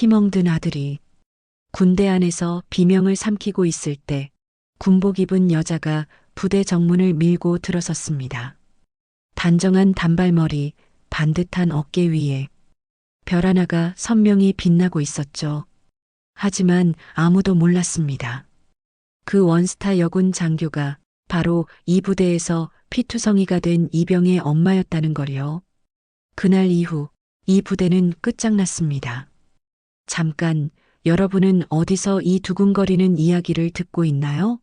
피멍든 아들이 군대 안에서 비명을 삼키고 있을 때 군복 입은 여자가 부대 정문을 밀고 들어섰습니다. 단정한 단발머리, 반듯한 어깨 위에 별 하나가 선명히 빛나고 있었죠. 하지만 아무도 몰랐습니다. 그 원스타 여군 장교가 바로 이 부대에서 피투성이가 된 이병의 엄마였다는 걸요. 그날 이후 이 부대는 끝장났습니다. 잠깐, 여러분은 어디서 이 두근거리는 이야기를 듣고 있나요?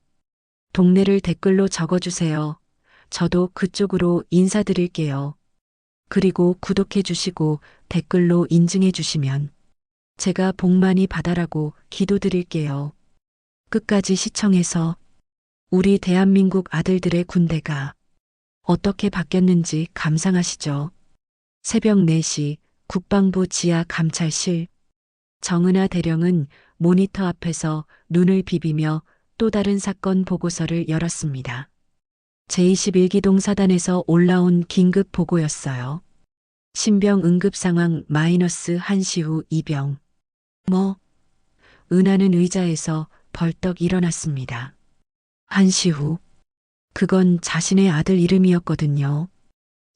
동네를 댓글로 적어주세요. 저도 그쪽으로 인사드릴게요. 그리고 구독해 주시고 댓글로 인증해 주시면 제가 복 많이 받아라고 기도드릴게요. 끝까지 시청해서 우리 대한민국 아들들의 군대가 어떻게 바뀌었는지 감상하시죠. 새벽 4시 국방부 지하 감찰실. 정은하 대령은 모니터 앞에서 눈을 비비며 또 다른 사건 보고서를 열었습니다. 제21기동 사단에서 올라온 긴급 보고였어요. 신병 응급 상황 -1시 후 이병. 은하는 의자에서 벌떡 일어났습니다. 1시 후. 그건 자신의 아들 이름이었거든요.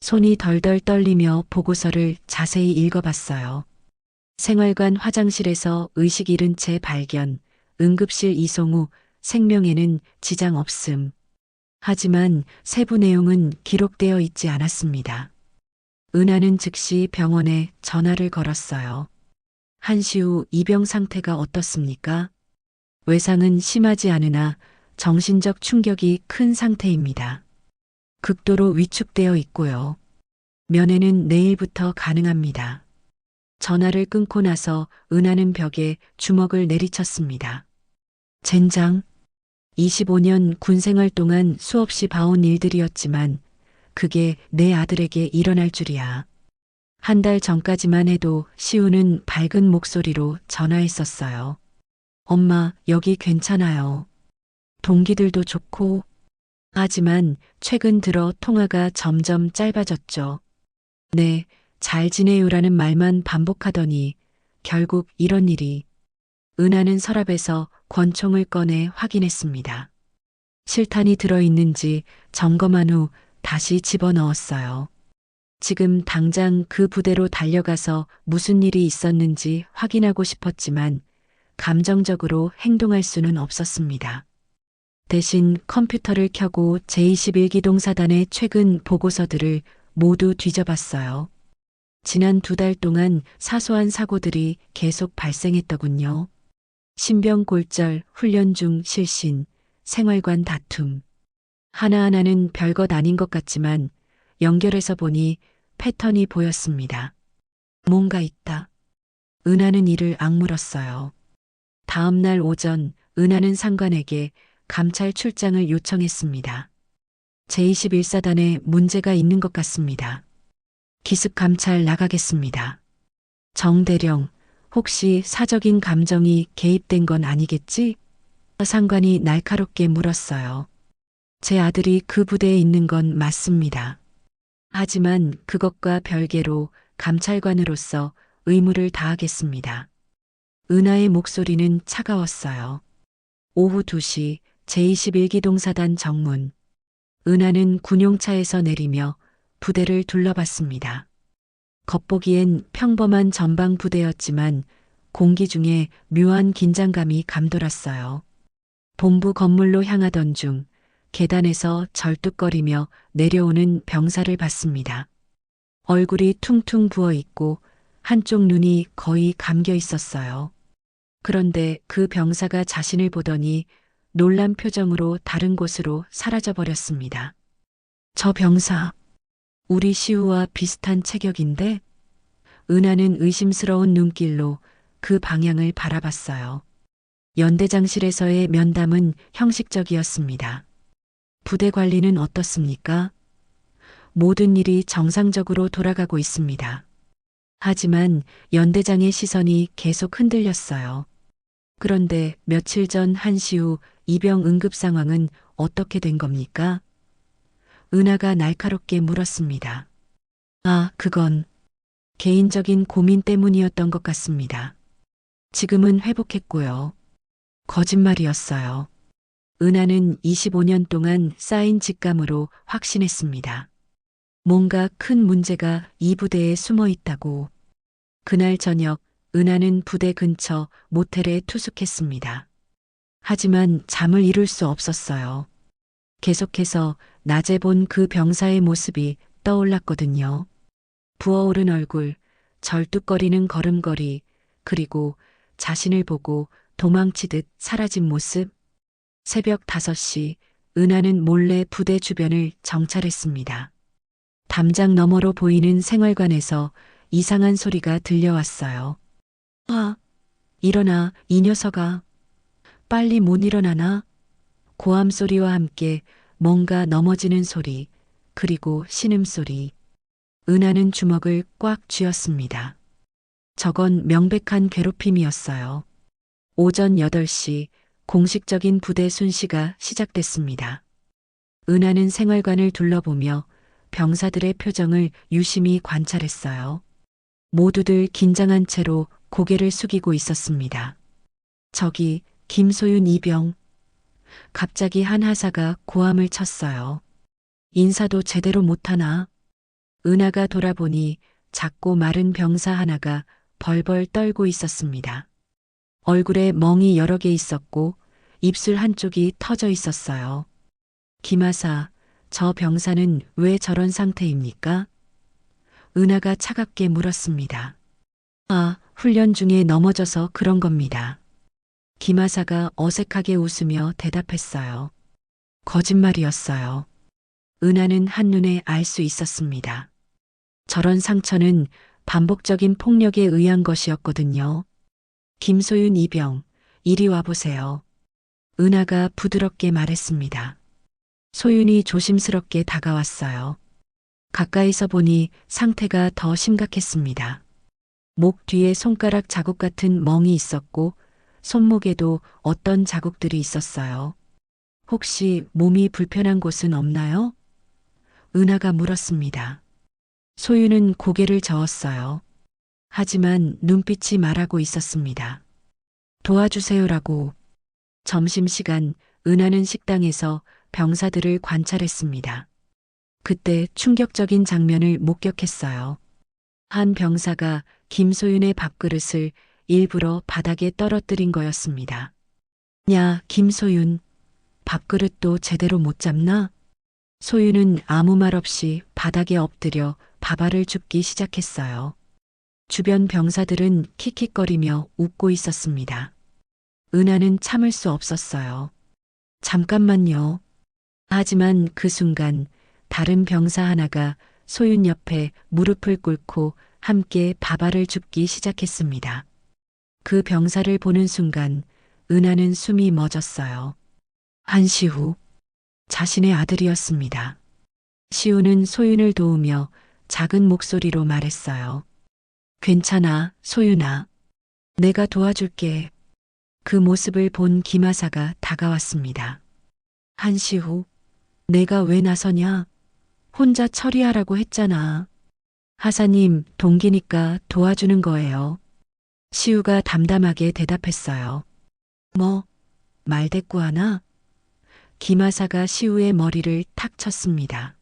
손이 덜덜 떨리며 보고서를 자세히 읽어봤어요. 생활관 화장실에서 의식 잃은 채 발견, 응급실 이송 후 생명에는 지장 없음. 하지만 세부 내용은 기록되어 있지 않았습니다. 은하는 즉시 병원에 전화를 걸었어요. 1시 후 이병 상태가 어떻습니까? 외상은 심하지 않으나 정신적 충격이 큰 상태입니다. 극도로 위축되어 있고요. 면회는 내일부터 가능합니다. 전화를 끊고 나서 은하는 벽에 주먹을 내리쳤습니다. 젠장. 25년 군생활 동안 수없이 봐온 일들이었지만 그게 내 아들에게 일어날 줄이야. 한 달 전까지만 해도 시우는 밝은 목소리로 전화했었어요. 엄마, 여기 괜찮아요. 동기들도 좋고. 하지만 최근 들어 통화가 점점 짧아졌죠. 네, 잘 지내요라는 말만 반복하더니 결국 이런 일이. 은하는 서랍에서 권총을 꺼내 확인했습니다. 실탄이 들어있는지 점검한 후 다시 집어넣었어요. 지금 당장 그 부대로 달려가서 무슨 일이 있었는지 확인하고 싶었지만 감정적으로 행동할 수는 없었습니다. 대신 컴퓨터를 켜고 제21기동 사단의 최근 보고서들을 모두 뒤져봤어요. 지난 2달 동안 사소한 사고들이 계속 발생했더군요. 신병 골절, 훈련 중 실신, 생활관 다툼. 하나하나는 별것 아닌 것 같지만 연결해서 보니 패턴이 보였습니다. 뭔가 있다. 은하는 이를 악물었어요. 다음 날 오전 은하는 상관에게 감찰 출장을 요청했습니다. 제21사단에 문제가 있는 것 같습니다. 기습 감찰 나가겠습니다. 정 대령, 혹시 사적인 감정이 개입된 건 아니겠지? 상관이 날카롭게 물었어요. 제 아들이 그 부대에 있는 건 맞습니다. 하지만 그것과 별개로 감찰관으로서 의무를 다하겠습니다. 은하의 목소리는 차가웠어요. 오후 2시 제21기동 사단 정문. 은하는 군용차에서 내리며 부대를 둘러봤습니다. 겉보기엔 평범한 전방 부대였지만 공기 중에 묘한 긴장감이 감돌았어요. 본부 건물로 향하던 중 계단에서 절뚝거리며 내려오는 병사를 봤습니다. 얼굴이 퉁퉁 부어 있고 한쪽 눈이 거의 감겨 있었어요. 그런데 그 병사가 자신을 보더니 놀란 표정으로 다른 곳으로 사라져 버렸습니다. 저 병사, 우리 시우와 비슷한 체격인데? 은하는 의심스러운 눈길로 그 방향을 바라봤어요. 연대장실에서의 면담은 형식적이었습니다. 부대 관리는 어떻습니까? 모든 일이 정상적으로 돌아가고 있습니다. 하지만 연대장의 시선이 계속 흔들렸어요. 그런데 며칠 전 1시 후 이병 응급 상황은 어떻게 된 겁니까? 은하가 날카롭게 물었습니다. 그건 개인적인 고민 때문이었던 것 같습니다. 지금은 회복했고요. 거짓말이었어요. 은하는 25년 동안 쌓인 직감으로 확신했습니다. 뭔가 큰 문제가 이 부대에 숨어 있다고. 그날 저녁 은하는 부대 근처 모텔에 투숙했습니다. 하지만 잠을 이룰 수 없었어요. 계속해서 낮에 본 그 병사의 모습이 떠올랐거든요. 부어오른 얼굴, 절뚝거리는 걸음걸이, 그리고 자신을 보고 도망치듯 사라진 모습. 새벽 5시 은하는 몰래 부대 주변을 정찰했습니다. 담장 너머로 보이는 생활관에서 이상한 소리가 들려왔어요. 아, 일어나, 이 녀석아. 빨리 못 일어나나? 고함 소리와 함께 뭔가 넘어지는 소리, 그리고 신음소리. 은하는 주먹을 꽉 쥐었습니다. 저건 명백한 괴롭힘이었어요. 오전 8시 공식적인 부대 순시가 시작됐습니다. 은하는 생활관을 둘러보며 병사들의 표정을 유심히 관찰했어요. 모두들 긴장한 채로 고개를 숙이고 있었습니다. 저기 김소윤 이병. 갑자기 한 하사가 고함을 쳤어요. 인사도 제대로 못하나? 은하가 돌아보니 작고 마른 병사 하나가 벌벌 떨고 있었습니다. 얼굴에 멍이 여러 개 있었고 입술 한쪽이 터져 있었어요. 김하사, 저 병사는 왜 저런 상태입니까? 은하가 차갑게 물었습니다. 아, 훈련 중에 넘어져서 그런 겁니다. 김하사가 어색하게 웃으며 대답했어요. 거짓말이었어요. 은하는 한눈에 알 수 있었습니다. 저런 상처는 반복적인 폭력에 의한 것이었거든요. 김소윤 이병, 이리 와보세요. 은하가 부드럽게 말했습니다. 소윤이 조심스럽게 다가왔어요. 가까이서 보니 상태가 더 심각했습니다. 목 뒤에 손가락 자국 같은 멍이 있었고 손목에도 어떤 자국들이 있었어요. 혹시 몸이 불편한 곳은 없나요? 은하가 물었습니다. 소윤은 고개를 저었어요. 하지만 눈빛이 말하고 있었습니다. 도와주세요라고. 점심시간 은하는 식당에서 병사들을 관찰했습니다. 그때 충격적인 장면을 목격했어요. 한 병사가 김소윤의 밥그릇을 일부러 바닥에 떨어뜨린 거였습니다. 야, 김소윤, 밥그릇도 제대로 못 잡나? 소윤은 아무 말 없이 바닥에 엎드려 밥알을 줍기 시작했어요. 주변 병사들은 킥킥거리며 웃고 있었습니다. 은하는 참을 수 없었어요. 잠깐만요. 하지만 그 순간 다른 병사 하나가 소윤 옆에 무릎을 꿇고 함께 밥알을 줍기 시작했습니다. 그 병사를 보는 순간 은하는 숨이 멎었어요. 한시 후 자신의 아들이었습니다. 시우는 소윤을 도우며 작은 목소리로 말했어요. 괜찮아, 소윤아. 내가 도와줄게. 그 모습을 본 김하사가 다가왔습니다. 한시 후, 내가 왜 나서냐? 혼자 처리하라고 했잖아. 하사님, 동기니까 도와주는 거예요. 시우가 담담하게 대답했어요. 뭐, 말대꾸하나? 김하사가 시우의 머리를 탁 쳤습니다.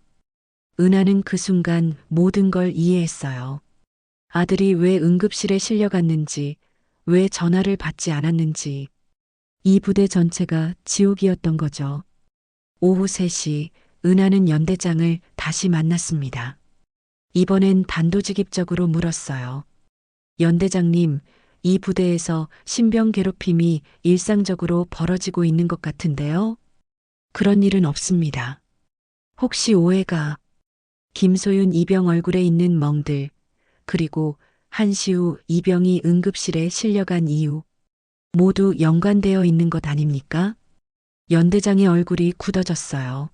은하는 그 순간 모든 걸 이해했어요. 아들이 왜 응급실에 실려갔는지, 왜 전화를 받지 않았는지, 이 부대 전체가 지옥이었던 거죠. 오후 3시 은하는 연대장을 다시 만났습니다. 이번엔 단도직입적으로 물었어요. 연대장님, 이 부대에서 신병 괴롭힘이 일상적으로 벌어지고 있는 것 같은데요? 그런 일은 없습니다. 혹시 오해가 김소윤 이병 얼굴에 있는 멍들, 그리고 한시우 이병이 응급실에 실려간 이유, 모두 연관되어 있는 것 아닙니까? 연대장의 얼굴이 굳어졌어요.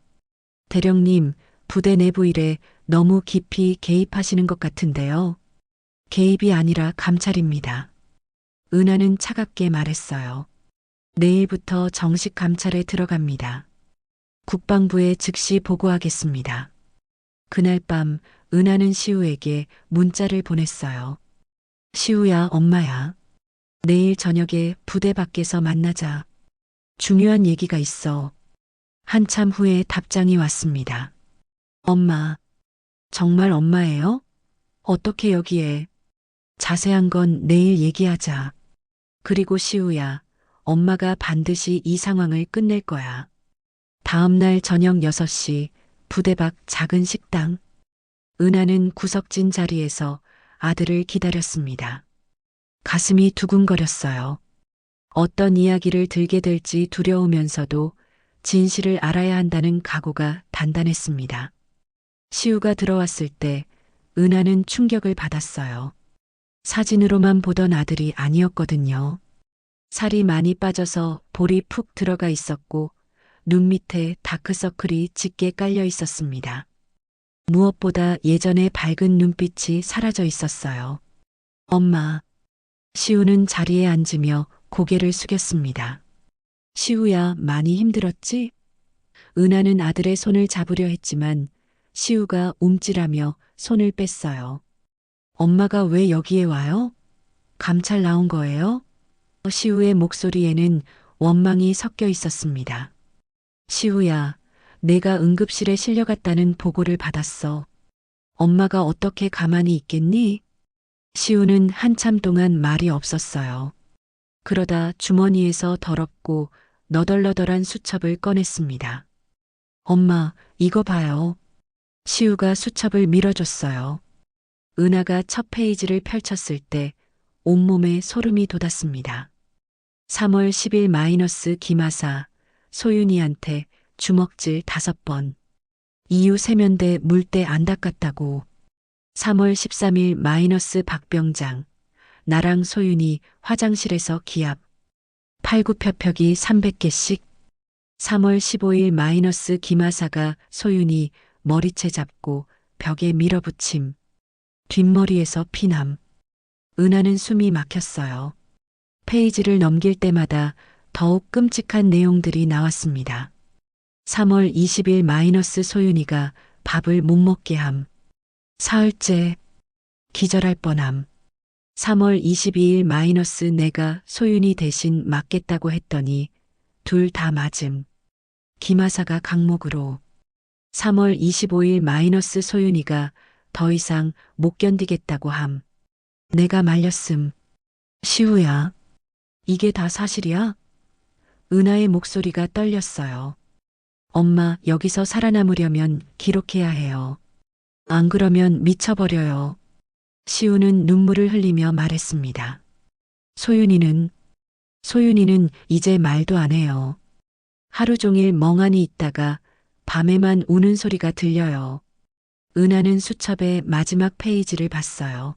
대령님, 부대 내부 일에 너무 깊이 개입하시는 것 같은데요. 개입이 아니라 감찰입니다. 은하는 차갑게 말했어요. 내일부터 정식 감찰에 들어갑니다. 국방부에 즉시 보고하겠습니다. 그날 밤 은하는 시우에게 문자를 보냈어요. 시우야, 엄마야. 내일 저녁에 부대 밖에서 만나자. 중요한 얘기가 있어. 한참 후에 답장이 왔습니다. 엄마. 정말 엄마예요? 어떻게 여기에? 자세한 건 내일 얘기하자. 그리고 시우야, 엄마가 반드시 이 상황을 끝낼 거야. 다음 날 저녁 6시 부대 밖 작은 식당. 은하는 구석진 자리에서 아들을 기다렸습니다. 가슴이 두근거렸어요. 어떤 이야기를 들게 될지 두려우면서도 진실을 알아야 한다는 각오가 단단했습니다. 시우가 들어왔을 때 은하는 충격을 받았어요. 사진으로만 보던 아들이 아니었거든요. 살이 많이 빠져서 볼이 푹 들어가 있었고 눈 밑에 다크서클이 짙게 깔려 있었습니다. 무엇보다 예전의 밝은 눈빛이 사라져 있었어요. 엄마. 시우는 자리에 앉으며 고개를 숙였습니다. 시우야, 많이 힘들었지? 은하는 아들의 손을 잡으려 했지만 시우가 움찔하며 손을 뺐어요. 엄마가 왜 여기에 와요? 감찰 나온 거예요? 시우의 목소리에는 원망이 섞여 있었습니다. 시우야, 내가 응급실에 실려갔다는 보고를 받았어. 엄마가 어떻게 가만히 있겠니? 시우는 한참 동안 말이 없었어요. 그러다 주머니에서 더럽고 너덜너덜한 수첩을 꺼냈습니다. 엄마, 이거 봐요. 시우가 수첩을 밀어줬어요. 은하가 첫 페이지를 펼쳤을 때 온몸에 소름이 돋았습니다. 3월 10일 마이너스 김하사, 소윤이한테 주먹질 5번. 이유 세면대 물때 안 닦았다고. 3월 13일 마이너스 박병장, 나랑 소윤이 화장실에서 기합. 팔굽혀펴기 300개씩. 3월 15일 마이너스 김하사가 소윤이 머리채 잡고 벽에 밀어붙임. 뒷머리에서 피남. 은하는 숨이 막혔어요. 페이지를 넘길 때마다 더욱 끔찍한 내용들이 나왔습니다. 3월 20일 마이너스 소윤이가 밥을 못 먹게 함. 사흘째 기절할 뻔함. 3월 22일 마이너스 내가 소윤이 대신 맞겠다고 했더니 둘 다 맞음. 김하사가 강목으로. 3월 25일 마이너스 소윤이가 더 이상 못 견디겠다고 함. 내가 말렸음. 시우야, 이게 다 사실이야? 은하의 목소리가 떨렸어요. 엄마, 여기서 살아남으려면 기록해야 해요. 안 그러면 미쳐버려요. 시우는 눈물을 흘리며 말했습니다. 소윤이는 이제 말도 안 해요. 하루 종일 멍하니 있다가 밤에만 우는 소리가 들려요. 은하는 수첩의 마지막 페이지를 봤어요.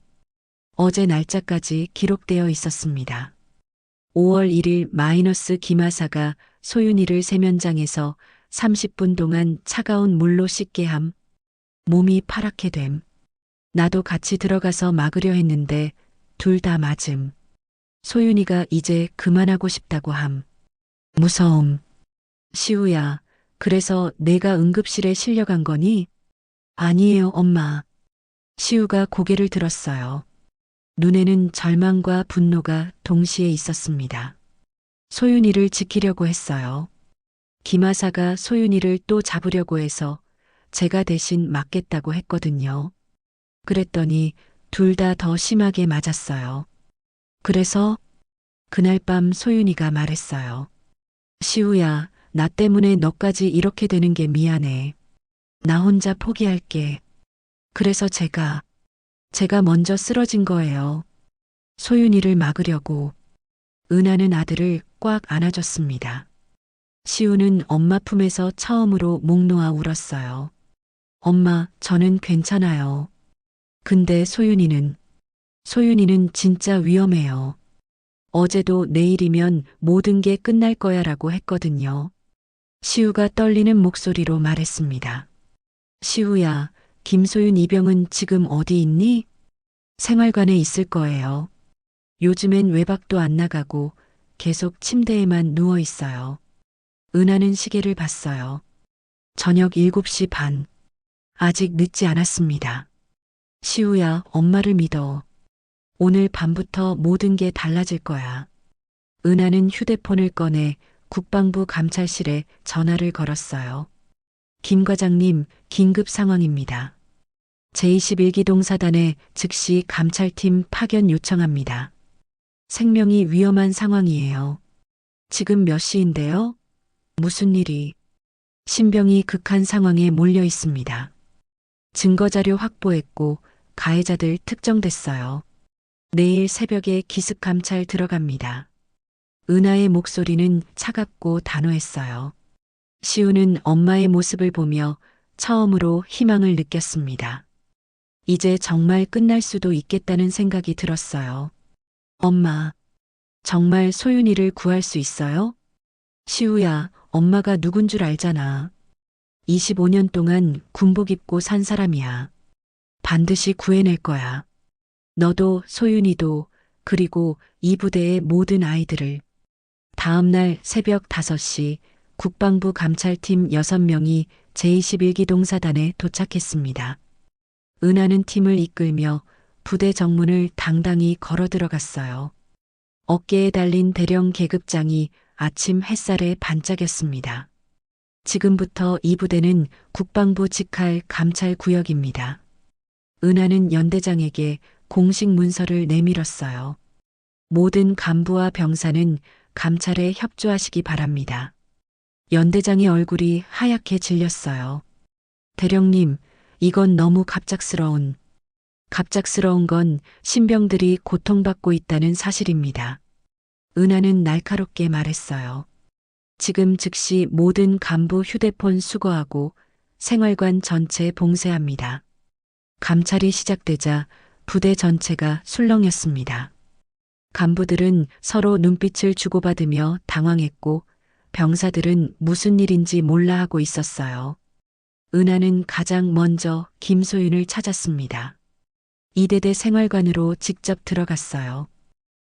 어제 날짜까지 기록되어 있었습니다. 5월 1일 마이너스 김하사가 소윤이를 세면장에서 30분 동안 차가운 물로 씻게 함. 몸이 파랗게 됨. 나도 같이 들어가서 막으려 했는데 둘 다 맞음. 소윤이가 이제 그만하고 싶다고 함. 무서움. 시우야, 그래서 내가 응급실에 실려간 거니? 아니에요, 엄마. 시우가 고개를 들었어요. 눈에는 절망과 분노가 동시에 있었습니다. 소윤이를 지키려고 했어요. 김하사가 소윤이를 또 잡으려고 해서 제가 대신 맞겠다고 했거든요. 그랬더니 둘 다 더 심하게 맞았어요. 그래서 그날 밤 소윤이가 말했어요. 시우야, 나 때문에 너까지 이렇게 되는 게 미안해. 나 혼자 포기할게. 그래서 제가 먼저 쓰러진 거예요. 소윤이를 막으려고. 은하는 아들을 꽉 안아줬습니다. 시우는 엄마 품에서 처음으로 목 놓아 울었어요. 엄마, 저는 괜찮아요. 근데 소윤이는 진짜 위험해요. 어제도 내일이면 모든 게 끝날 거야 라고 했거든요. 시우가 떨리는 목소리로 말했습니다. 시우야, 김소윤 이병은 지금 어디 있니? 생활관에 있을 거예요. 요즘엔 외박도 안 나가고 계속 침대에만 누워 있어요. 은하는 시계를 봤어요. 저녁 7시 반. 아직 늦지 않았습니다. 시우야, 엄마를 믿어. 오늘 밤부터 모든 게 달라질 거야. 은하는 휴대폰을 꺼내 국방부 감찰실에 전화를 걸었어요. 김 과장님, 긴급 상황입니다. 제21기동 사단에 즉시 감찰팀 파견 요청합니다. 생명이 위험한 상황이에요. 지금 몇 시인데요? 무슨 일이? 신병이 극한 상황에 몰려 있습니다. 증거자료 확보했고 가해자들 특정됐어요. 내일 새벽에 기습 감찰 들어갑니다. 은하의 목소리는 차갑고 단호했어요. 시우는 엄마의 모습을 보며 처음으로 희망을 느꼈습니다. 이제 정말 끝날 수도 있겠다는 생각이 들었어요. 엄마, 정말 소윤이를 구할 수 있어요? 시우야, 엄마가 누군 줄 알잖아. 25년 동안 군복 입고 산 사람이야. 반드시 구해낼 거야. 너도 소윤이도 그리고 이 부대의 모든 아이들을. 다음 날 새벽 5시 국방부 감찰팀 6명이 제21기동 사단에 도착했습니다. 은하는 팀을 이끌며 부대 정문을 당당히 걸어 들어갔어요. 어깨에 달린 대령 계급장이 아침 햇살에 반짝였습니다. 지금부터 이 부대는 국방부 직할 감찰 구역입니다. 은하는 연대장에게 공식 문서를 내밀었어요. 모든 간부와 병사는 감찰에 협조하시기 바랍니다. 연대장의 얼굴이 하얗게 질렸어요. 대령님, 이건 너무 갑작스러운 건 신병들이 고통받고 있다는 사실입니다. 은하는 날카롭게 말했어요. 지금 즉시 모든 간부 휴대폰 수거하고 생활관 전체 봉쇄합니다. 감찰이 시작되자 부대 전체가 술렁였습니다. 간부들은 서로 눈빛을 주고받으며 당황했고 병사들은 무슨 일인지 몰라 하고 있었어요. 은하는 가장 먼저 김소윤을 찾았습니다. 이대대 생활관으로 직접 들어갔어요.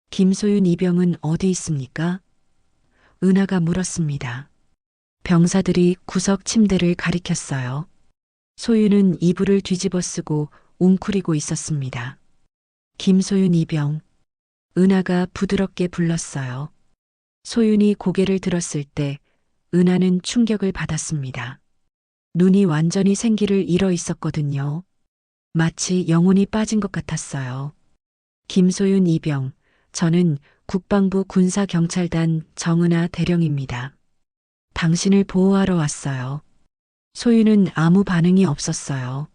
김소윤 이병은 어디 있습니까? 은하가 물었습니다. 병사들이 구석 침대를 가리켰어요. 소윤은 이불을 뒤집어 쓰고 웅크리고 있었습니다. 김소윤 이병. 은하가 부드럽게 불렀어요. 소윤이 고개를 들었을 때 은하는 충격을 받았습니다. 눈이 완전히 생기를 잃어 있었거든요. 마치 영혼이 빠진 것 같았어요. 김소윤 이병, 저는 국방부 군사경찰단 정은하 대령입니다. 당신을 보호하러 왔어요. 소윤은 아무 반응이 없었어요.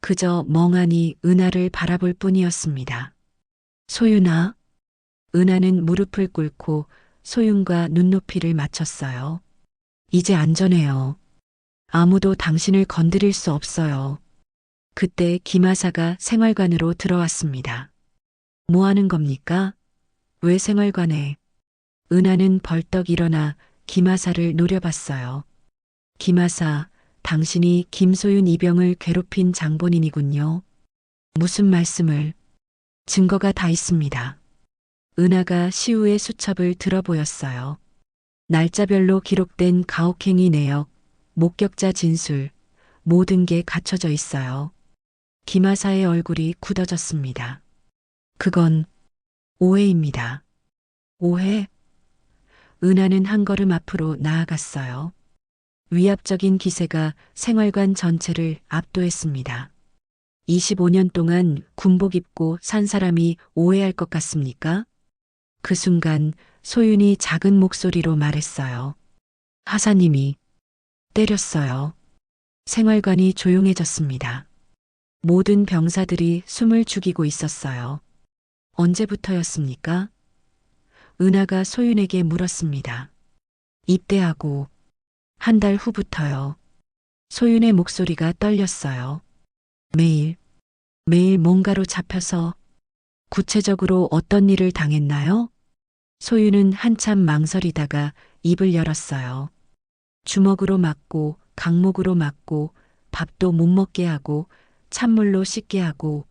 그저 멍하니 은하를 바라볼 뿐이었습니다. 소윤아? 은하는 무릎을 꿇고 소윤과 눈높이를 맞췄어요. 이제 안전해요. 아무도 당신을 건드릴 수 없어요. 그때 김하사가 생활관으로 들어왔습니다. 뭐 하는 겁니까? 왜 생활관에? 은하는 벌떡 일어나 김하사를 노려봤어요. 김하사, 당신이 김소윤 이병을 괴롭힌 장본인이군요. 무슨 말씀을? 증거가 다 있습니다. 은하가 시우의 수첩을 들어보였어요. 날짜별로 기록된 가혹행위 내역, 목격자 진술, 모든 게 갖춰져 있어요. 김하사의 얼굴이 굳어졌습니다. 그건 오해입니다. 오해? 은하는 한 걸음 앞으로 나아갔어요. 위압적인 기세가 생활관 전체를 압도했습니다. 25년 동안 군복 입고 산 사람이 오해할 것 같습니까? 그 순간 소윤이 작은 목소리로 말했어요. 하사님이 때렸어요. 생활관이 조용해졌습니다. 모든 병사들이 숨을 죽이고 있었어요. 언제부터였습니까? 은하가 소윤에게 물었습니다. 입대하고 한 달 후부터요. 소윤의 목소리가 떨렸어요. 매일 뭔가로 잡혀서 구체적으로 어떤 일을 당했나요? 소윤은 한참 망설이다가 입을 열었어요. 주먹으로 맞고 강목으로 맞고 밥도 못 먹게 하고 찬물로 씻게 하고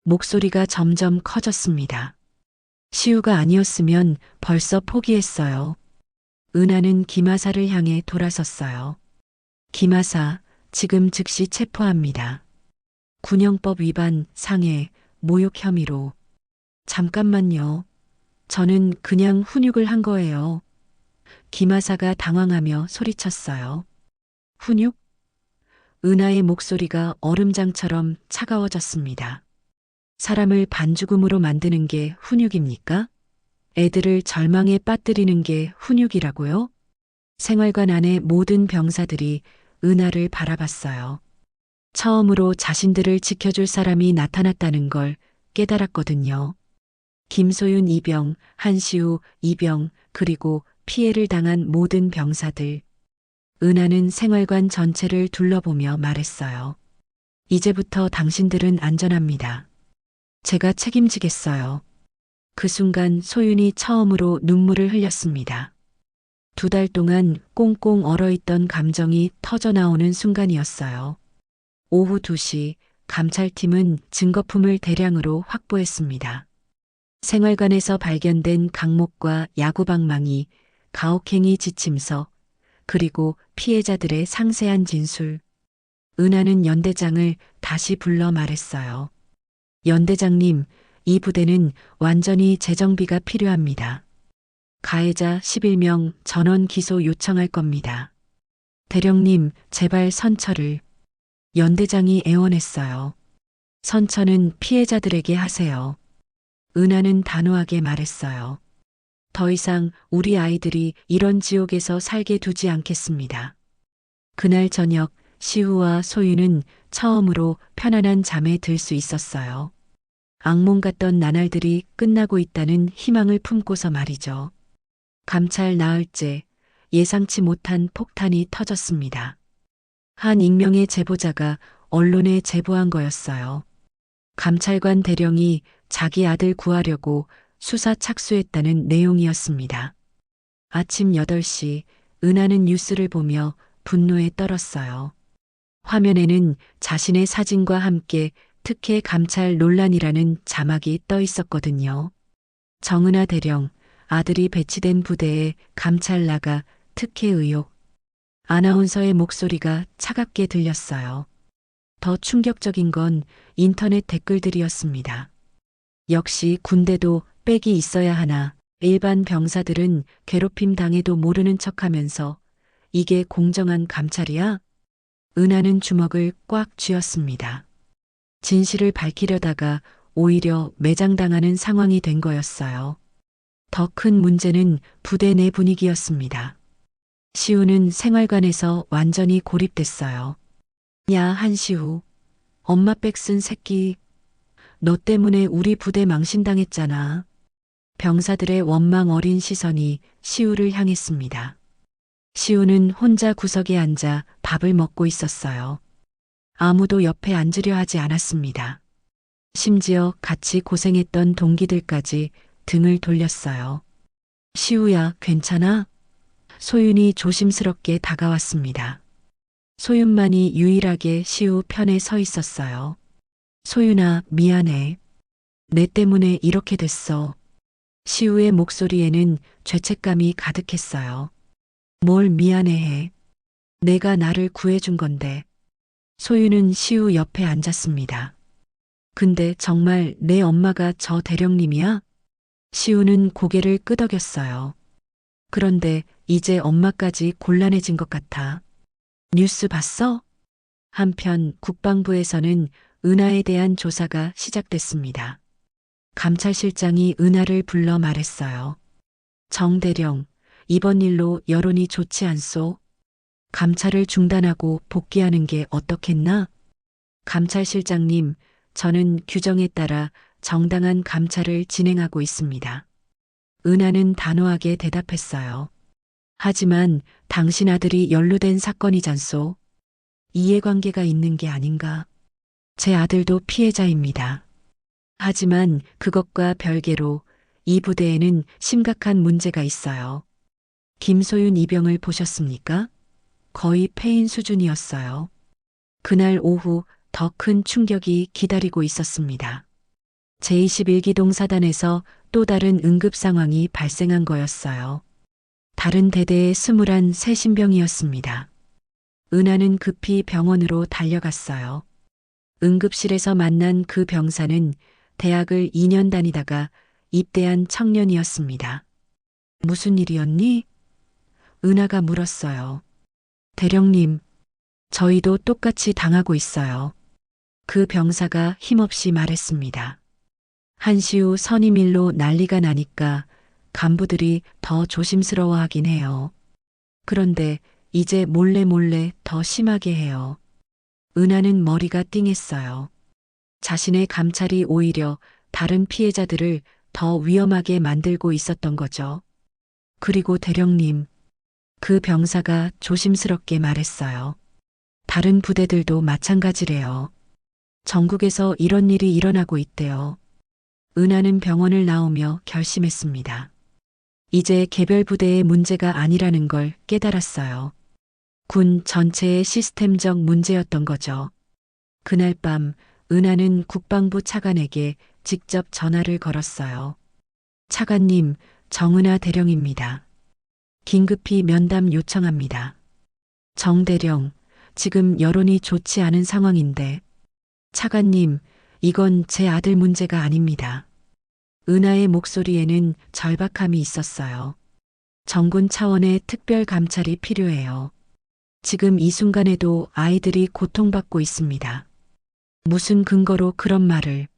목소리가 점점 커졌습니다. 시우가 아니었으면 벌써 포기했어요. 은하는 김하사를 향해 돌아섰어요. 김하사, 지금 즉시 체포합니다. 군형법 위반, 상해, 모욕 혐의로. 잠깐만요. 저는 그냥 훈육을 한 거예요. 김하사가 당황하며 소리쳤어요. 훈육? 은하의 목소리가 얼음장처럼 차가워졌습니다. 사람을 반죽음으로 만드는 게 훈육입니까? 애들을 절망에 빠뜨리는 게 훈육이라고요? 생활관 안의 모든 병사들이 은하를 바라봤어요. 처음으로 자신들을 지켜줄 사람이 나타났다는 걸 깨달았거든요. 김소윤 이병, 한시우 이병, 그리고 피해를 당한 모든 병사들. 은하는 생활관 전체를 둘러보며 말했어요. 이제부터 당신들은 안전합니다. 제가 책임지겠어요. 그 순간 소윤이 처음으로 눈물을 흘렸습니다. 2달 동안 꽁꽁 얼어있던 감정이 터져나오는 순간이었어요. 오후 2시 감찰팀은 증거품을 대량으로 확보했습니다. 생활관에서 발견된 강목과 야구방망이, 가혹행위 지침서, 그리고 피해자들의 상세한 진술. 은하는 연대장을 다시 불러 말했어요. 연대장님, 이 부대는 완전히 재정비가 필요합니다. 가해자 11명 전원 기소 요청할 겁니다. 대령님, 제발 선처를. 연대장이 애원했어요. 선처는 피해자들에게 하세요. 은하는 단호하게 말했어요. 더 이상 우리 아이들이 이런 지옥에서 살게 두지 않겠습니다. 그날 저녁 시우와 소유는 처음으로 편안한 잠에 들 수 있었어요. 악몽 같던 나날들이 끝나고 있다는 희망을 품고서 말이죠. 감찰 나흘째 예상치 못한 폭탄이 터졌습니다. 한 익명의 제보자가 언론에 제보한 거였어요. 감찰관 대령이 자기 아들 구하려고 수사 착수했다는 내용이었습니다. 아침 8시 은하는 뉴스를 보며 분노에 떨었어요. 화면에는 자신의 사진과 함께 특혜 감찰 논란이라는 자막이 떠 있었거든요. 정은하 대령, 아들이 배치된 부대에 감찰 나가 특혜 의혹. 아나운서의 목소리가 차갑게 들렸어요. 더 충격적인 건 인터넷 댓글들이었습니다. 역시 군대도 빽이 있어야 하나. 일반 병사들은 괴롭힘 당해도 모르는 척하면서 이게 공정한 감찰이야? 은하는 주먹을 꽉 쥐었습니다. 진실을 밝히려다가 오히려 매장당하는 상황이 된 거였어요. 더 큰 문제는 부대 내 분위기였습니다. 시우는 생활관에서 완전히 고립됐어요. 야, 한시우. 엄마 백 쓴 새끼. 너 때문에 우리 부대 망신당했잖아. 병사들의 원망 어린 시선이 시우를 향했습니다. 시우는 혼자 구석에 앉아 밥을 먹고 있었어요. 아무도 옆에 앉으려 하지 않았습니다. 심지어 같이 고생했던 동기들까지 등을 돌렸어요. 시우야, 괜찮아? 소윤이 조심스럽게 다가왔습니다. 소윤만이 유일하게 시우 편에 서 있었어요. 소윤아, 미안해. 내 때문에 이렇게 됐어. 시우의 목소리에는 죄책감이 가득했어요. 뭘 미안해해. 내가 나를 구해준 건데. 소윤은 시우 옆에 앉았습니다. 근데 정말 내 엄마가 저 대령님이야? 시우는 고개를 끄덕였어요. 그런데 이제 엄마까지 곤란해진 것 같아. 뉴스 봤어? 한편 국방부에서는 은하에 대한 조사가 시작됐습니다. 감찰실장이 은하를 불러 말했어요. 정 대령, 이번 일로 여론이 좋지 않소? 감찰을 중단하고 복귀하는 게 어떻겠나? 감찰실장님, 저는 규정에 따라 정당한 감찰을 진행하고 있습니다. 은하는 단호하게 대답했어요. 하지만 당신 아들이 연루된 사건이잖소. 이해관계가 있는 게 아닌가? 제 아들도 피해자입니다. 하지만 그것과 별개로 이 부대에는 심각한 문제가 있어요. 김소윤 이병을 보셨습니까? 거의 폐인 수준이었어요. 그날 오후 더 큰 충격이 기다리고 있었습니다. 제21기동 사단에서 또 다른 응급 상황이 발생한 거였어요. 다른 대대의 21세 신병이었습니다. 은하는 급히 병원으로 달려갔어요. 응급실에서 만난 그 병사는 대학을 2년 다니다가 입대한 청년이었습니다. 무슨 일이었니? 은하가 물었어요. 대령님, 저희도 똑같이 당하고 있어요. 그 병사가 힘없이 말했습니다. 한시 후 선임일로 난리가 나니까 간부들이 더 조심스러워하긴 해요. 그런데 이제 몰래 더 심하게 해요. 은하는 머리가 띵했어요. 자신의 감찰이 오히려 다른 피해자들을 더 위험하게 만들고 있었던 거죠. 그리고 대령님, 그 병사가 조심스럽게 말했어요. 다른 부대들도 마찬가지래요. 전국에서 이런 일이 일어나고 있대요. 은하는 병원을 나오며 결심했습니다. 이제 개별 부대의 문제가 아니라는 걸 깨달았어요. 군 전체의 시스템적 문제였던 거죠. 그날 밤 은하는 국방부 차관에게 직접 전화를 걸었어요. 차관님, 정은하 대령입니다. 긴급히 면담 요청합니다. 정 대령, 지금 여론이 좋지 않은 상황인데. 차관님, 이건 제 아들 문제가 아닙니다. 은하의 목소리에는 절박함이 있었어요. 정군 차원의 특별 감찰이 필요해요. 지금 이 순간에도 아이들이 고통받고 있습니다. 무슨 근거로 그런 말을?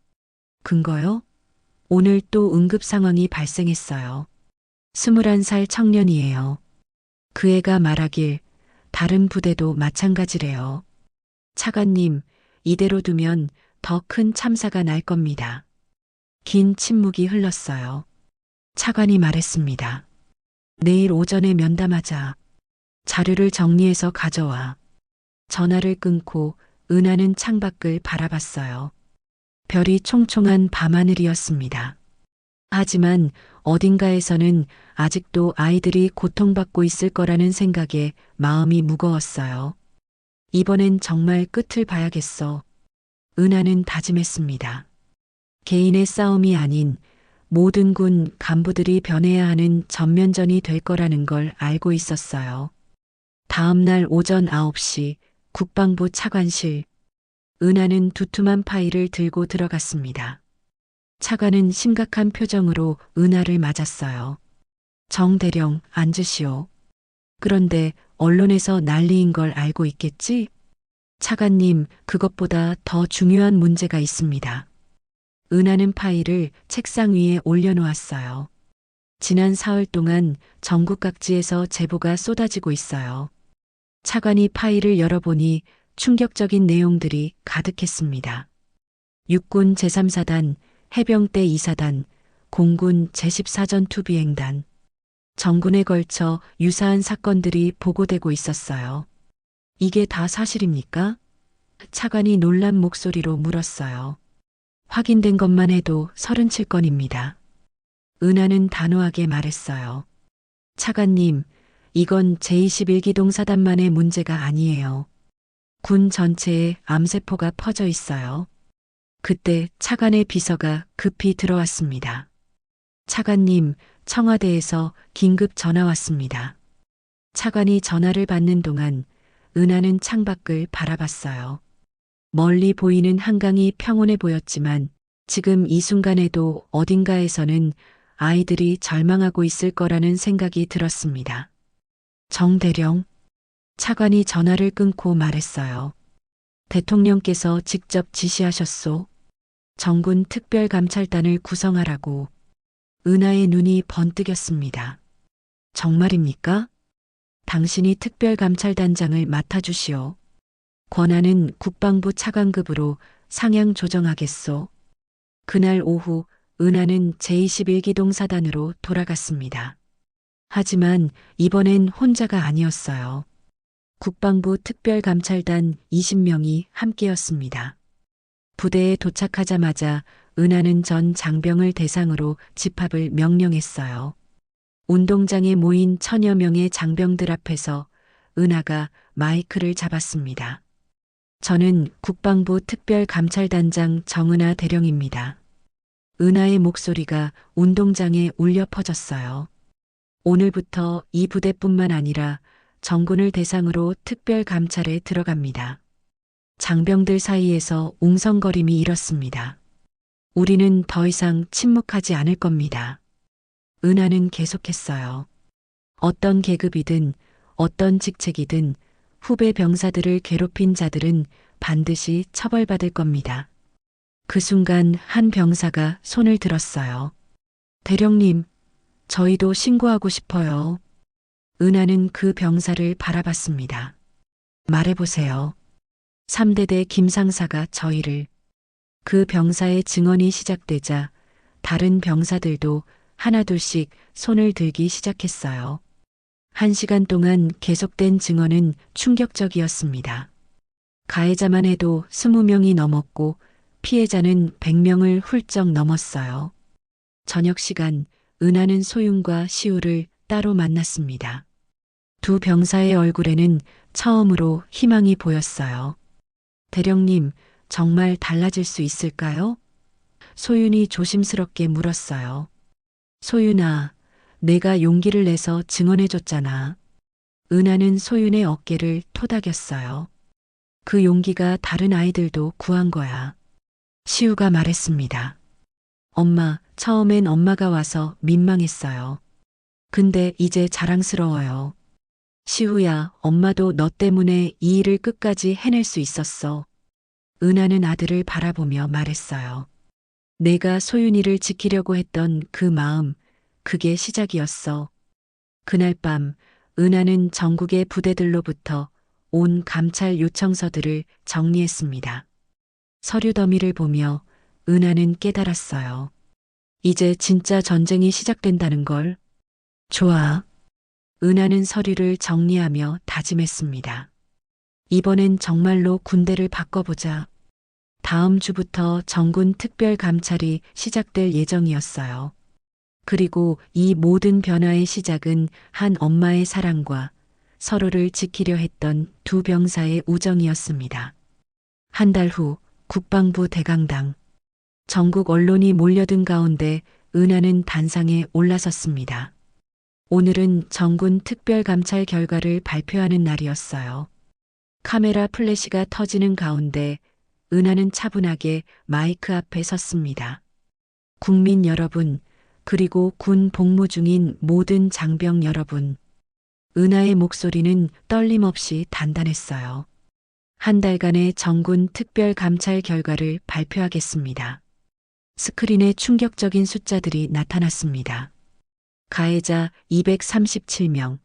근거요? 오늘 또 응급 상황이 발생했어요. 21살 청년이에요. 그 애가 말하길 다른 부대도 마찬가지래요. 차관님, 이대로 두면 더 큰 참사가 날 겁니다. 긴 침묵이 흘렀어요. 차관이 말했습니다. 내일 오전에 면담하자. 자료를 정리해서 가져와. 전화를 끊고 은하는 창밖을 바라봤어요. 별이 총총한 밤하늘이었습니다. 하지만 어딘가에서는 아직도 아이들이 고통받고 있을 거라는 생각에 마음이 무거웠어요. 이번엔 정말 끝을 봐야겠어. 은하는 다짐했습니다. 개인의 싸움이 아닌 모든 군 간부들이 변해야 하는 전면전이 될 거라는 걸 알고 있었어요. 다음 날 오전 9시 국방부 차관실. 은하는 두툼한 파일을 들고 들어갔습니다. 차관은 심각한 표정으로 은하를 맞았어요. 정 대령, 앉으시오. 그런데 언론에서 난리인 걸 알고 있겠지? 차관님, 그것보다 더 중요한 문제가 있습니다. 은하는 파일을 책상 위에 올려놓았어요. 지난 사흘 동안 전국 각지에서 제보가 쏟아지고 있어요. 차관이 파일을 열어보니 충격적인 내용들이 가득했습니다. 육군 제3사단, 해병대 2사단, 공군 제14전 투비행단. 전군에 걸쳐 유사한 사건들이 보고되고 있었어요. 이게 다 사실입니까? 차관이 놀란 목소리로 물었어요. 확인된 것만 해도 37건입니다. 은하는 단호하게 말했어요. 차관님, 이건 제21기동 사단만의 문제가 아니에요. 군 전체에 암세포가 퍼져 있어요. 그때 차관의 비서가 급히 들어왔습니다. 차관님, 청와대에서 긴급 전화 왔습니다. 차관이 전화를 받는 동안 은하는 창밖을 바라봤어요. 멀리 보이는 한강이 평온해 보였지만 지금 이 순간에도 어딘가에서는 아이들이 절망하고 있을 거라는 생각이 들었습니다. 정 대령, 차관이 전화를 끊고 말했어요. 대통령께서 직접 지시하셨소. 정군 특별감찰단을 구성하라고. 은하의 눈이 번뜩였습니다. 정말입니까? 당신이 특별감찰단장을 맡아주시오. 권한은 국방부 차관급으로 상향 조정하겠소. 그날 오후 은하는 제21기동 사단으로 돌아갔습니다. 하지만 이번엔 혼자가 아니었어요. 국방부 특별감찰단 20명이 함께였습니다. 부대에 도착하자마자 은하는 전 장병을 대상으로 집합을 명령했어요. 운동장에 모인 1000여 명의 장병들 앞에서 은하가 마이크를 잡았습니다. 저는 국방부 특별감찰단장 정은하 대령입니다. 은하의 목소리가 운동장에 울려 퍼졌어요. 오늘부터 이 부대뿐만 아니라 전군을 대상으로 특별감찰에 들어갑니다. 장병들 사이에서 웅성거림이 일었습니다. 우리는 더 이상 침묵하지 않을 겁니다. 은하는 계속했어요. 어떤 계급이든 어떤 직책이든 후배 병사들을 괴롭힌 자들은 반드시 처벌받을 겁니다. 그 순간 한 병사가 손을 들었어요. 대령님, 저희도 신고하고 싶어요. 은하는 그 병사를 바라봤습니다. 말해보세요. 3대대 김상사가 저희를. 그 병사의 증언이 시작되자 다른 병사들도 하나둘씩 손을 들기 시작했어요. 1시간 동안 계속된 증언은 충격적이었습니다. 가해자만 해도 20명이 넘었고 피해자는 100명을 훌쩍 넘었어요. 저녁 시간 은하는 소윤과 시우를 따로 만났습니다. 두 병사의 얼굴에는 처음으로 희망이 보였어요. 대령님, 정말 달라질 수 있을까요? 소윤이 조심스럽게 물었어요. 소윤아, 내가 용기를 내서 증언해줬잖아. 은하는 소윤의 어깨를 토닥였어요. 그 용기가 다른 아이들도 구한 거야. 시우가 말했습니다. 엄마, 처음엔 엄마가 와서 민망했어요. 근데 이제 자랑스러워요. 시우야, 엄마도 너 때문에 이 일을 끝까지 해낼 수 있었어. 은하는 아들을 바라보며 말했어요. 내가 소윤이를 지키려고 했던 그 마음, 그게 시작이었어. 그날 밤, 은하는 전국의 부대들로부터 온 감찰 요청서들을 정리했습니다. 서류 더미를 보며 은하는 깨달았어요. 이제 진짜 전쟁이 시작된다는 걸. 좋아. 은하는 서류를 정리하며 다짐했습니다. 이번엔 정말로 군대를 바꿔보자. 다음 주부터 정군 특별 감찰이 시작될 예정이었어요. 그리고 이 모든 변화의 시작은 한 엄마의 사랑과 서로를 지키려 했던 두 병사의 우정이었습니다. 한 달 후 국방부 대강당. 전국 언론이 몰려든 가운데 은하는 단상에 올라섰습니다. 오늘은 정군 특별감찰 결과를 발표하는 날이었어요. 카메라 플래시가 터지는 가운데 은하는 차분하게 마이크 앞에 섰습니다. 국민 여러분, 그리고 군 복무 중인 모든 장병 여러분. 은하의 목소리는 떨림 없이 단단했어요. 한 달간의 정군 특별감찰 결과를 발표하겠습니다. 스크린에 충격적인 숫자들이 나타났습니다. 가해자 237명,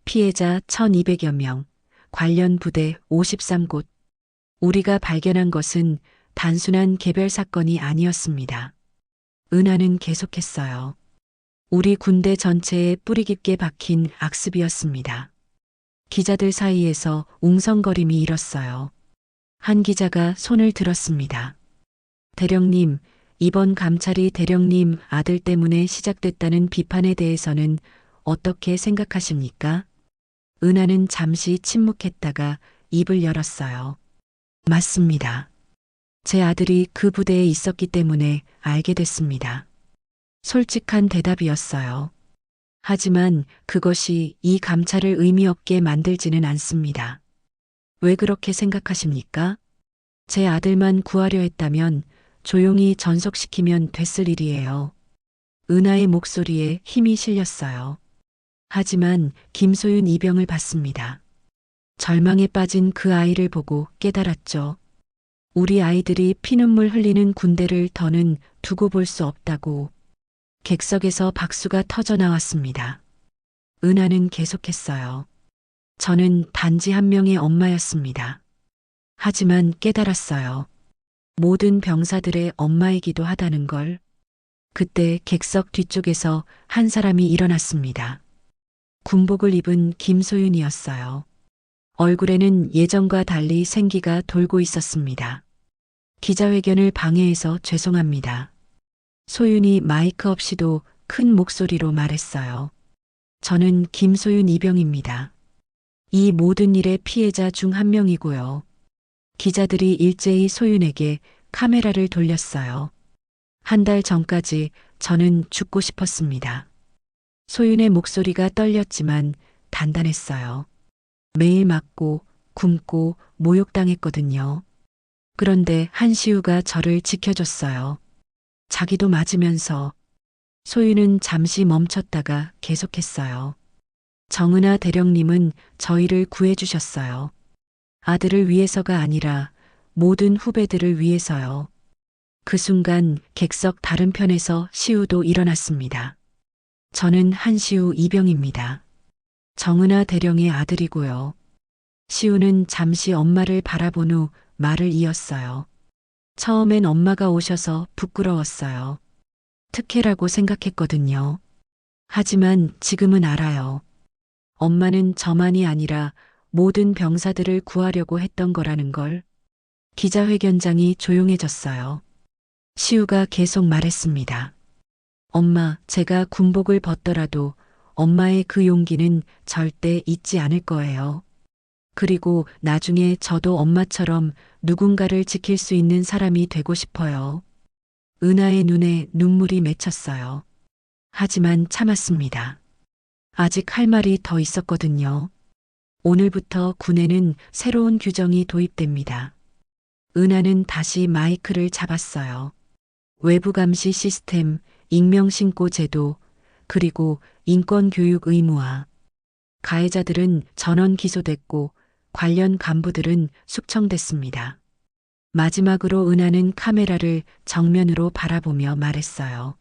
피해자 1200여 명, 관련 부대 53곳. 우리가 발견한 것은 단순한 개별 사건이 아니었습니다. 은하는 계속했어요. 우리 군대 전체에 뿌리 깊게 박힌 악습이었습니다. 기자들 사이에서 웅성거림이 일었어요. 한 기자가 손을 들었습니다. 대령님, 이번 감찰이 대령님 아들 때문에 시작됐다는 비판에 대해서는 어떻게 생각하십니까? 은하는 잠시 침묵했다가 입을 열었어요. 맞습니다. 제 아들이 그 부대에 있었기 때문에 알게 됐습니다. 솔직한 대답이었어요. 하지만 그것이 이 감찰을 의미 없게 만들지는 않습니다. 왜 그렇게 생각하십니까? 제 아들만 구하려 했다면 조용히 전속시키면 됐을 일이에요. 은하의 목소리에 힘이 실렸어요. 하지만 김소윤 이병을 봤습니다. 절망에 빠진 그 아이를 보고 깨달았죠. 우리 아이들이 피눈물 흘리는 군대를 더는 두고 볼 수 없다고. 객석에서 박수가 터져 나왔습니다. 은하는 계속했어요. 저는 단지 한 명의 엄마였습니다. 하지만 깨달았어요. 모든 병사들의 엄마이기도 하다는 걸. 그때 객석 뒤쪽에서 한 사람이 일어났습니다. 군복을 입은 김소윤이었어요. 얼굴에는 예전과 달리 생기가 돌고 있었습니다. 기자회견을 방해해서 죄송합니다. 소윤이 마이크 없이도 큰 목소리로 말했어요. 저는 김소윤 이병입니다. 이 모든 일의 피해자 중 한 명이고요. 기자들이 일제히 소윤에게 카메라를 돌렸어요. 한 달 전까지 저는 죽고 싶었습니다. 소윤의 목소리가 떨렸지만 단단했어요. 매일 맞고 굶고 모욕당했거든요. 그런데 한시우가 저를 지켜줬어요. 자기도 맞으면서. 소윤은 잠시 멈췄다가 계속했어요. 정은아 대령님은 저희를 구해주셨어요. 아들을 위해서가 아니라 모든 후배들을 위해서요. 그 순간 객석 다른 편에서 시우도 일어났습니다. 저는 한시우 이병입니다. 정은아 대령의 아들이고요. 시우는 잠시 엄마를 바라본 후 말을 이었어요. 처음엔 엄마가 오셔서 부끄러웠어요. 특혜라고 생각했거든요. 하지만 지금은 알아요. 엄마는 저만이 아니라 모든 병사들을 구하려고 했던 거라는 걸. 기자회견장이 조용해졌어요. 시우가 계속 말했습니다. 엄마, 제가 군복을 벗더라도 엄마의 그 용기는 절대 잊지 않을 거예요. 그리고 나중에 저도 엄마처럼 누군가를 지킬 수 있는 사람이 되고 싶어요. 은하의 눈에 눈물이 맺혔어요. 하지만 참았습니다. 아직 할 말이 더 있었거든요. 오늘부터 군에는 새로운 규정이 도입됩니다. 은하는 다시 마이크를 잡았어요. 외부 감시 시스템, 익명신고 제도, 그리고 인권교육 의무화. 가해자들은 전원 기소됐고 관련 간부들은 숙청됐습니다. 마지막으로 은하는 카메라를 정면으로 바라보며 말했어요.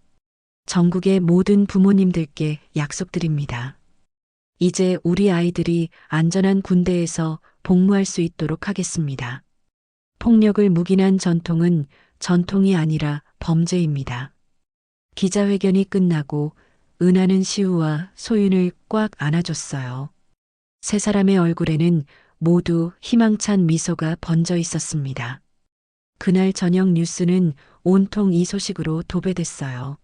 전국의 모든 부모님들께 약속드립니다. 이제 우리 아이들이 안전한 군대에서 복무할 수 있도록 하겠습니다. 폭력을 묵인한 전통은 전통이 아니라 범죄입니다. 기자회견이 끝나고 은하는 시우와 소윤을 꽉 안아줬어요. 세 사람의 얼굴에는 모두 희망찬 미소가 번져 있었습니다. 그날 저녁 뉴스는 온통 이 소식으로 도배됐어요.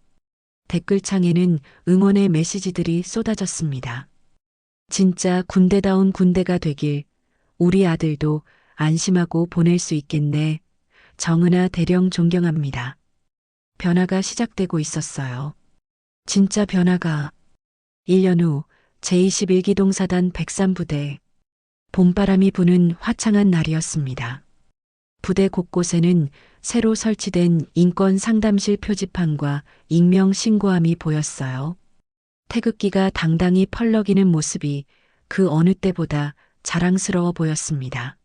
댓글창에는 응원의 메시지들이 쏟아졌습니다. 진짜 군대다운 군대가 되길, 우리 아들도 안심하고 보낼 수 있겠네. 정은아 대령 존경합니다. 변화가 시작되고 있었어요. 진짜 변화가. 1년 후 제21기동사단 103부대. 봄바람이 부는 화창한 날이었습니다. 부대 곳곳에는 새로 설치된 인권 상담실 표지판과 익명 신고함이 보였어요. 태극기가 당당히 펄럭이는 모습이 그 어느 때보다 자랑스러워 보였습니다.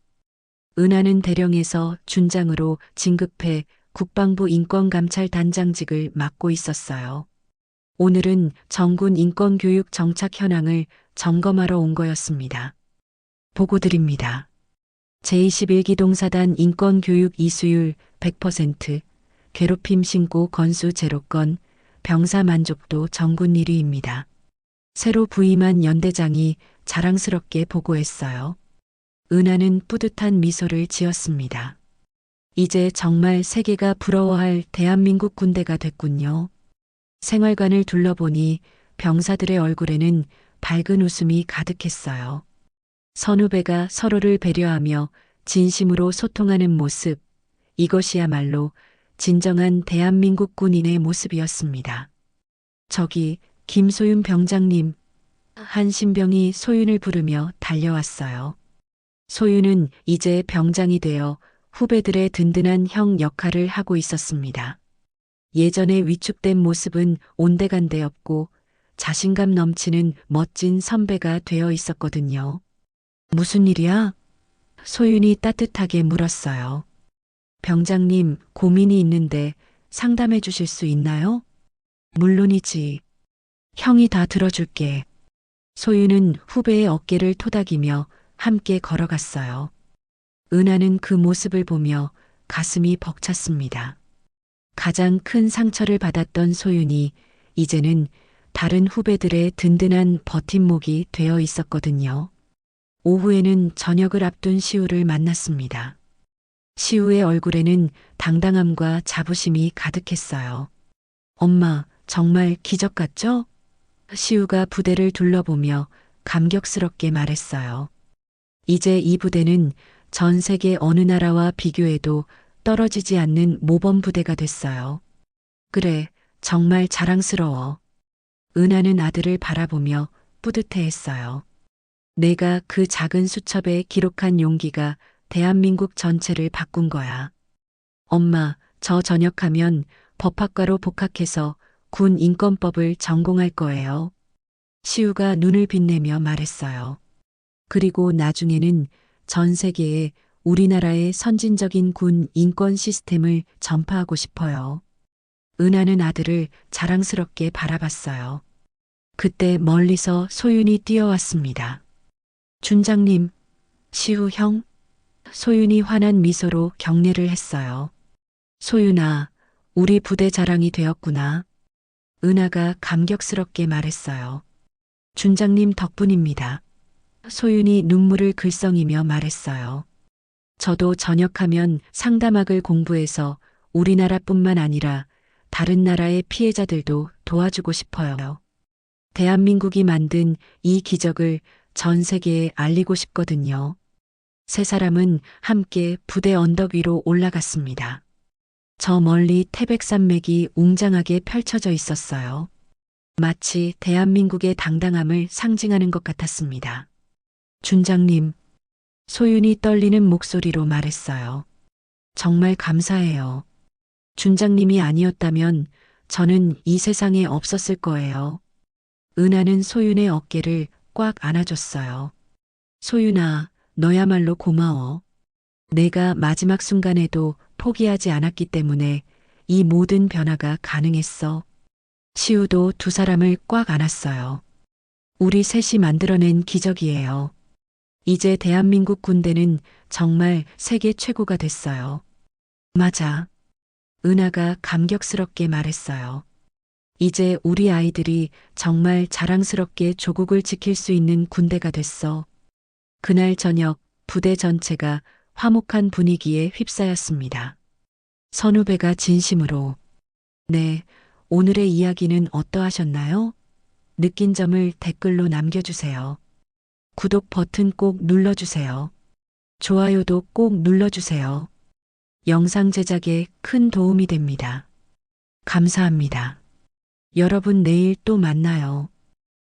은하는 대령에서 준장으로 진급해 국방부 인권감찰단장직을 맡고 있었어요. 오늘은 정군 인권교육 정착 현황을 점검하러 온 거였습니다. 보고드립니다. 제21기동사단 인권교육 이수율 100%, 괴롭힘 신고 건수 0건, 병사 만족도 정군 1위입니다. 새로 부임한 연대장이 자랑스럽게 보고했어요. 은하는 뿌듯한 미소를 지었습니다. 이제 정말 세계가 부러워할 대한민국 군대가 됐군요. 생활관을 둘러보니 병사들의 얼굴에는 밝은 웃음이 가득했어요. 선후배가 서로를 배려하며 진심으로 소통하는 모습, 이것이야말로 진정한 대한민국 군인의 모습이었습니다. 저기 김소윤 병장님. 한 신병이 소윤을 부르며 달려왔어요. 소윤은 이제 병장이 되어 후배들의 든든한 형 역할을 하고 있었습니다. 예전의 위축된 모습은 온데간데 없고 자신감 넘치는 멋진 선배가 되어 있었거든요. 무슨 일이야? 소윤이 따뜻하게 물었어요. 병장님, 고민이 있는데 상담해 주실 수 있나요? 물론이지. 형이 다 들어줄게. 소윤은 후배의 어깨를 토닥이며 함께 걸어갔어요. 은하는 그 모습을 보며 가슴이 벅찼습니다. 가장 큰 상처를 받았던 소윤이 이제는 다른 후배들의 든든한 버팀목이 되어 있었거든요. 오후에는 저녁을 앞둔 시우를 만났습니다. 시우의 얼굴에는 당당함과 자부심이 가득했어요. 엄마, 정말 기적 같죠? 시우가 부대를 둘러보며 감격스럽게 말했어요. 이제 이 부대는 전 세계 어느 나라와 비교해도 떨어지지 않는 모범 부대가 됐어요. 그래, 정말 자랑스러워. 은하는 아들을 바라보며 뿌듯해했어요. 내가 그 작은 수첩에 기록한 용기가 대한민국 전체를 바꾼 거야. 엄마, 저 전역하면 법학과로 복학해서 군 인권법을 전공할 거예요. 시우가 눈을 빛내며 말했어요. 그리고 나중에는 전 세계에 우리나라의 선진적인 군 인권 시스템을 전파하고 싶어요. 은하는 아들을 자랑스럽게 바라봤어요. 그때 멀리서 소윤이 뛰어왔습니다. 준장님, 시우 형? 소윤이 환한 미소로 경례를 했어요. 소윤아, 우리 부대 자랑이 되었구나. 은하가 감격스럽게 말했어요. 준장님 덕분입니다. 소윤이 눈물을 글썽이며 말했어요. 저도 전역하면 상담학을 공부해서 우리나라뿐만 아니라 다른 나라의 피해자들도 도와주고 싶어요. 대한민국이 만든 이 기적을 전 세계에 알리고 싶거든요. 세 사람은 함께 부대 언덕 위로 올라갔습니다. 저 멀리 태백산맥이 웅장하게 펼쳐져 있었어요. 마치 대한민국의 당당함을 상징하는 것 같았습니다. 준장님, 소윤이 떨리는 목소리로 말했어요. 정말 감사해요. 준장님이 아니었다면 저는 이 세상에 없었을 거예요. 은하는 소윤의 어깨를 꽉 안아줬어요. 소윤아, 너야말로 고마워. 내가 마지막 순간에도 포기하지 않았기 때문에 이 모든 변화가 가능했어. 시우도 두 사람을 꽉 안았어요. 우리 셋이 만들어낸 기적이에요. 이제 대한민국 군대는 정말 세계 최고가 됐어요. 맞아. 은하가 감격스럽게 말했어요. 이제 우리 아이들이 정말 자랑스럽게 조국을 지킬 수 있는 군대가 됐어. 그날 저녁 부대 전체가 화목한 분위기에 휩싸였습니다. 선후배가 진심으로 네, 오늘의 이야기는 어떠하셨나요? 느낀 점을 댓글로 남겨주세요. 구독 버튼 꼭 눌러주세요. 좋아요도 꼭 눌러주세요. 영상 제작에 큰 도움이 됩니다. 감사합니다. 여러분 내일 또 만나요.